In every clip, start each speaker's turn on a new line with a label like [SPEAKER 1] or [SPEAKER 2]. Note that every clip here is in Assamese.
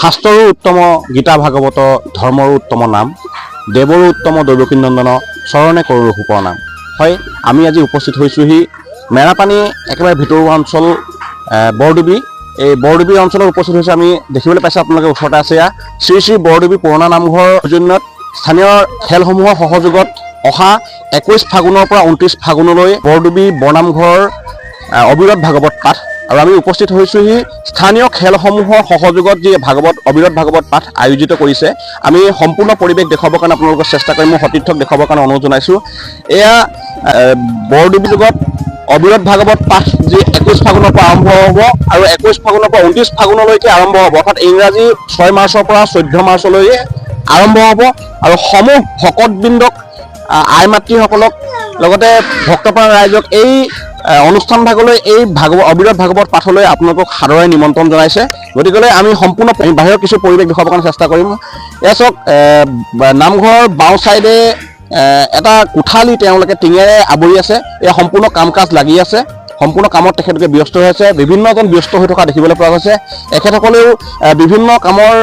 [SPEAKER 1] শাস্ত্ৰৰো উত্তম গীতা ভাগৱত ধৰ্মৰো উত্তম নাম দেৱৰো উত্তম দৈৱকীনন্দন চৰণে কৰোঁ ৰঘুপৰ নাম। হয়, আমি আজি উপস্থিত হৈছোঁহি মেৰাপানী একেবাৰে ভিতৰুৱা অঞ্চল বৰডুবি। এই বৰডুবি অঞ্চলত উপস্থিত হৈছে। আমি দেখিবলৈ পাইছোঁ আপোনালোকে ওচৰতে আছে এয়া শ্ৰী শ্ৰী বৰডুবি পুৰণা নামঘৰৰ সৌজন্যত স্থানীয় খেলসমূহৰ সহযোগত অহা 21 ফাগুনৰ পৰা 29 ফাগুনলৈ বৰডুবি বৰনামঘৰৰ অবিৰত ভাগৱত পাঠ। আৰু আমি উপস্থিত হৈছোঁহি স্থানীয় খেলসমূহৰ সহযোগত যি অবিৰত ভাগৱত পাঠ আয়োজিত কৰিছে। আমি সম্পূৰ্ণ পৰিৱেশ দেখুৱাবৰ কাৰণে আপোনালোকক চেষ্টা কৰিম। মই সতীৰ্থক দেখুৱাবৰ কাৰণে অনুৰোধ জনাইছোঁ। এয়া বৰডুবি যুগত অবিৰত ভাগৱত পাঠ যি 21 ফাগুনৰ পৰা আৰম্ভ হ'ব আৰু 21 ফাগুনৰ পৰা 29 ফাগুনলৈকে আৰম্ভ হ'ব, অৰ্থাৎ ইংৰাজী 6 মাৰ্চৰ পৰা 14 মাৰ্চলৈকে আৰম্ভ হ'ব। আৰু সমূহ ভকতবৃন্দক আই মাতৃসকলক লগতে ভক্তপ্ৰাণ ৰাইজক এই অনুষ্ঠান ভাগলৈ এই অবিৰত ভাগৱত পাঠলৈ আপোনালোকক সাদৰে নিমন্ত্ৰণ জনাইছে। গতিকে আমি সম্পূৰ্ণ বাহিৰৰ কিছু পৰিৱেশ দেখুৱাবৰ কাৰণে চেষ্টা কৰিম। এয়া চাওক, নামঘৰৰ বাওঁ ছাইডে এটা কোঠালি তেওঁলোকে টিঙেৰে আৱৰি আছে। এয়া সম্পূৰ্ণ কাম কাজ লাগি আছে, সম্পূৰ্ণ কামত তেখেতলোকে ব্যস্ত হৈ আছে। বিভিন্নজন ব্যস্ত হৈ থকা দেখিবলৈ পোৱা গৈছে। এখেতসকলেও বিভিন্ন কামৰ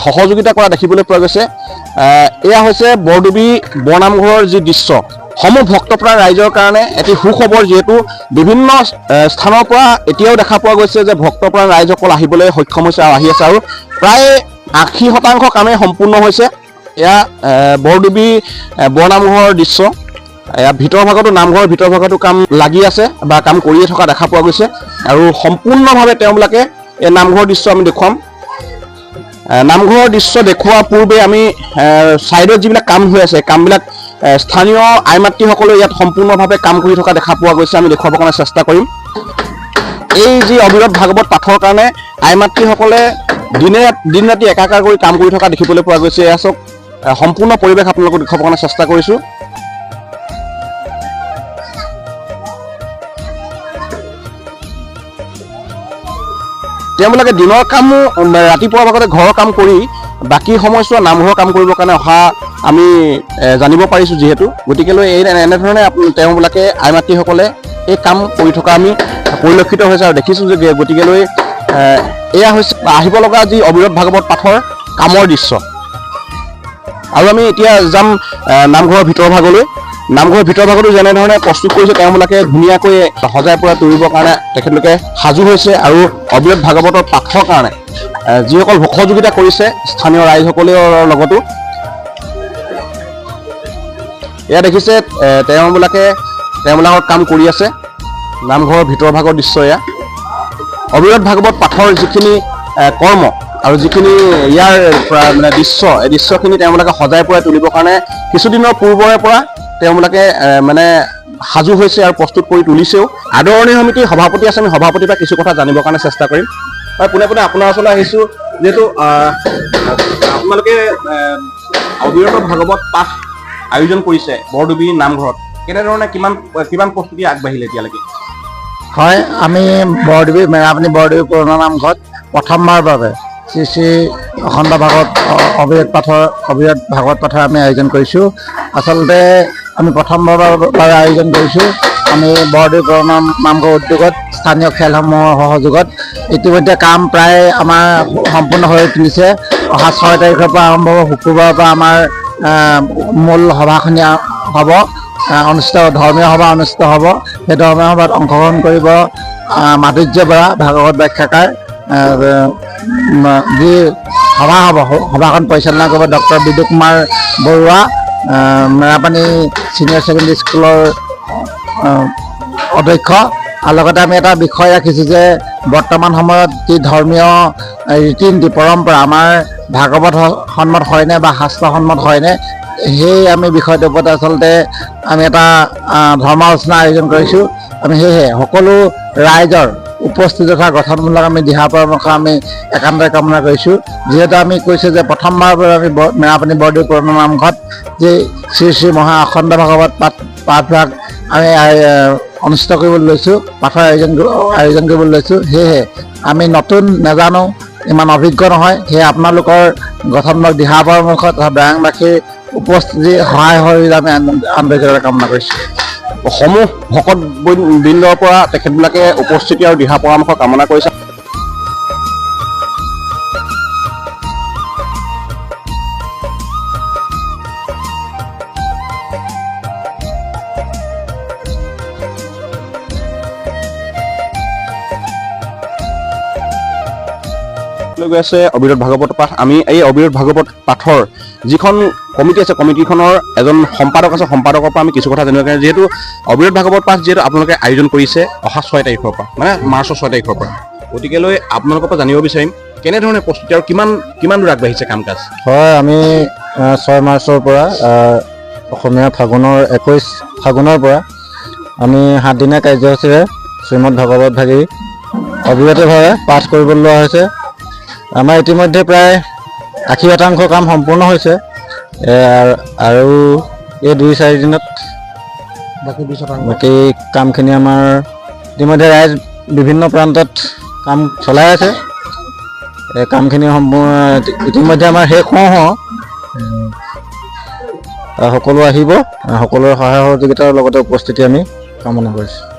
[SPEAKER 1] সহযোগিতা কৰা দেখিবলৈ পোৱা গৈছে। এয়া হৈছে বৰডুবি বৰনামঘৰৰ যি দৃশ্য। সমূহ ভক্তপ্ৰাণ ৰাইজৰ কাৰণে এটি সুখবৰ, যিহেতু বিভিন্ন স্থানৰ পৰা এতিয়াও দেখা পোৱা গৈছে যে ভক্তপ্ৰাণ ৰাইজসকল আহিবলৈ সক্ষম হৈছে আৰু আহি আছে। আৰু প্ৰায় 80% কামেই সম্পূৰ্ণ হৈছে। এয়া বৰডুবি বৰনামঘৰৰ দৃশ্য। এয়া ভিতৰ ভাগতো, নামঘৰৰ ভিতৰ ভাগতো কাম লাগি আছে বা কাম কৰিয়ে থকা দেখা পোৱা গৈছে। আৰু সম্পূৰ্ণভাৱে তেওঁলোকে এই নামঘৰৰ দৃশ্য আমি দেখুৱাম। নামঘৰৰ দৃশ্য দেখুওৱাৰ পূৰ্বে আমি ছাইডত যিবিলাক কাম হৈ আছে, কামবিলাক স্থানীয় আই মাতৃসকলে ইয়াত সম্পূৰ্ণভাৱে কাম কৰি থকা দেখা পোৱা গৈছে। আমি দেখুৱাবৰ কাৰণে চেষ্টা কৰিম। এই যি অবিৰত ভাগৱত পাঠৰ কাৰণে আই মাতৃসকলে দিন ৰাতি একাকাৰ কৰি কাম কৰি থকা দেখিবলৈ পোৱা গৈছে। এয়া চাওক, সম্পূৰ্ণ পৰিৱেশ আপোনালোকক দেখুৱাবৰ কাৰণে চেষ্টা কৰিছোঁ। তেওঁলোকে দিনৰ কামো ৰাতিপুৱাৰ ভাগতে ঘৰৰ কাম কৰি বাকী সময়ছোৱা নামঘৰৰ কাম কৰিবৰ কাৰণে অহা আমি জানিব পাৰিছোঁ যিহেতু। গতিকেলৈ এনেধৰণে তেওঁবিলাকে আই মাতৃসকলে এই কাম কৰি থকা আমি পৰিলক্ষিত হৈছে আৰু দেখিছোঁ যে। গতিকেলৈ এয়া হৈছে আহিব লগা যি অবিৰত ভাগৱত পাঠৰ কামৰ দৃশ্য। আৰু আমি এতিয়া যাম নামঘৰৰ ভিতৰ ভাগলৈ। নামঘৰৰ ভিতৰ ভাগতো যেনেধৰণে প্ৰস্তুত কৰিছে, তেওঁবিলাকে ধুনীয়াকৈ সজাই পৰাই তুলিবৰ কাৰণে তেখেতলোকে সাজু হৈছে। আৰু অবিৰত ভাগৱতৰ পাঠৰ কাৰণে যিসকল সহযোগিতা কৰিছে স্থানীয় ৰাইজসকলৰ লগতো, এয়া দেখিছে তেওঁবিলাকৰ কাম কৰি আছে। নামঘৰৰ ভিতৰ ভাগৰ দৃশ্য এয়া। অবিৰত ভাগৱত পাঠৰ যিখিনি কৰ্ম আৰু যিখিনি ইয়াৰ মানে দৃশ্য, এই দৃশ্যখিনি তেওঁলোকে সজাই পৰাই তুলিবৰ কাৰণে কিছুদিনৰ পূৰ্বৰে পৰা তেওঁলোকে মানে সাজু হৈছে আৰু প্ৰস্তুত কৰি তুলিছেও। আদৰণি সমিতিৰ সভাপতি আছে, আমি সভাপতিৰ পৰা কিছু কথা জানিবৰ কাৰণে চেষ্টা কৰিম। হয়, পোনে পোনে আপোনাৰ ওচৰলৈ আহিছোঁ। যিহেতু আপোনালোকে অবিৰত ভাগৱত পাঠ আয়োজন কৰিছে বৰডুবি নামঘৰত, কেনেধৰণে কিমান প্ৰস্তুতি আগবাঢ়িলে এতিয়ালৈকে?
[SPEAKER 2] হয়, আমি মেৰাপানী বৰডুবি পুৰণা নামঘৰত প্ৰথমবাৰৰ বাবে শ্ৰী শ্ৰী অখণ্ড অবিৰত ভাগৱত পাঠৰ আমি আয়োজন কৰিছোঁ। আচলতে আমি প্ৰথমবাৰৰ বাবে আয়োজন কৰিছোঁ। আমি বৰডুবি পুৰণা নামঘৰ উদ্যোগত স্থানীয় খেলসমূহৰ সহযোগত ইতিমধ্যে কাম প্ৰায় আমাৰ সম্পূৰ্ণ হৈ তুলিছে। অহা 6 তাৰিখৰ পৰা আৰম্ভ হ'ব। শুক্ৰবাৰৰ পৰা আমাৰ মূল সভাখিনি হ'ব, ধৰ্মীয় সভা অনুষ্ঠিত হ'ব। সেই ধৰ্মীয় সভাত অংশগ্ৰহণ কৰিব মাধুৰ্য বৰা ভাগৱত ব্যাখ্যাকাৰ। যি সভা হ'ব, সভাখন পৰিচালনা কৰিব doctor Bidu Kumar Barua, Merapani senior secondary স্কুলৰ অধ্যক্ষ। আৰু লগতে আমি এটা বিষয় ৰাখিছোঁ যে বৰ্তমান সময়ত যি ধৰ্মীয় ৰীতি নীতি পৰম্পৰা আমাৰ ভাগৱত সন্মত হয়নে বা শাস্ত্ৰসন্মত হয়নে, সেই আমি বিষয়টোৰ ওপৰত আচলতে আমি এটা ধৰ্ম আলোচনা আয়োজন কৰিছোঁ। আমি সেয়েহে সকলো ৰাইজৰ উপস্থিত তথা গঠনমূলক আমি দিহা পৰামৰ্শ আমি একান্তৰে কামনা কৰিছোঁ। যিহেতু আমি কৈছোঁ যে প্ৰথমবাৰৰ বাবে আমি মেৰাপানী বৰডুবি পুৰণা নামঘৰত যি শ্ৰী শ্ৰী মহা অখণ্ড ভাগৱত পাঠভাগ আমি অনুষ্ঠিত কৰিবলৈ লৈছোঁ, পাঠৰ আয়োজন কৰিবলৈ লৈছোঁ। সেয়েহে আমি নতুন নাজানো, ইমান অভিজ্ঞ নহয়। সেয়ে আপোনালোকৰ গঠনমূলক দিহা পৰামৰ্শ তথা দৰাংবাসীৰ উপস্থিতি সহায় হৈ আমি আন্তৰিকতাৰে কামনা কৰিছোঁ।
[SPEAKER 1] সমূহ ভকতবৃন্দৰ পৰা তেখেতবিলাকে উপস্থিতি আৰু দিহা পৰামৰ্শ কামনা কৰিছে। লৈ গৈ আছে অবিৰত ভাগৱত পাঠ। আমি এই অবিৰত ভাগৱত পাঠৰ যিখন কমিটি আছে, কমিটিখনৰ এজন সম্পাদক আছে, সম্পাদকৰ পৰা আমি কিছু কথা জানিব কাৰণে, যিহেতু অবিৰত ভাগৱত পাঠ যিহেতু আপোনালোকে আয়োজন কৰিছে অহা 6 তাৰিখৰ পৰা, মানে মাৰ্চৰ 6 তাৰিখৰ পৰা, গতিকেলৈ আপোনালোকৰ পৰা জানিব বিচাৰিম কেনেধৰণে প্ৰস্তুতি আৰু কিমান দূৰ আগবাঢ়িছে কাম কাজ।
[SPEAKER 2] হয়, আমি 6 মাৰ্চৰ পৰা অসমীয়া ফাগুনৰ 21 ফাগুনৰ পৰা আমি 7 দিনীয়া কাৰ্যসূচীৰে শ্ৰীমদ ভাগৱত ভাগী অবিৰতভাৱে পাঠ কৰিবলৈ লোৱা হৈছে। আমাৰ ইতিমধ্যে প্ৰায় 80% কাম সম্পূৰ্ণ হৈছে আৰু এই 2-4 দিনত বাকী কামখিনি আমাৰ ইতিমধ্যে ৰাইজ বিভিন্ন প্ৰান্তত কাম চলাই আছে। এই কামখিনি ইতিমধ্যে আমাৰ শেষ হওঁ সকলো আহিব, সকলোৰে সহায় সহযোগিতাৰ লগতে উপস্থিতি আমি কামনা কৰিছোঁ।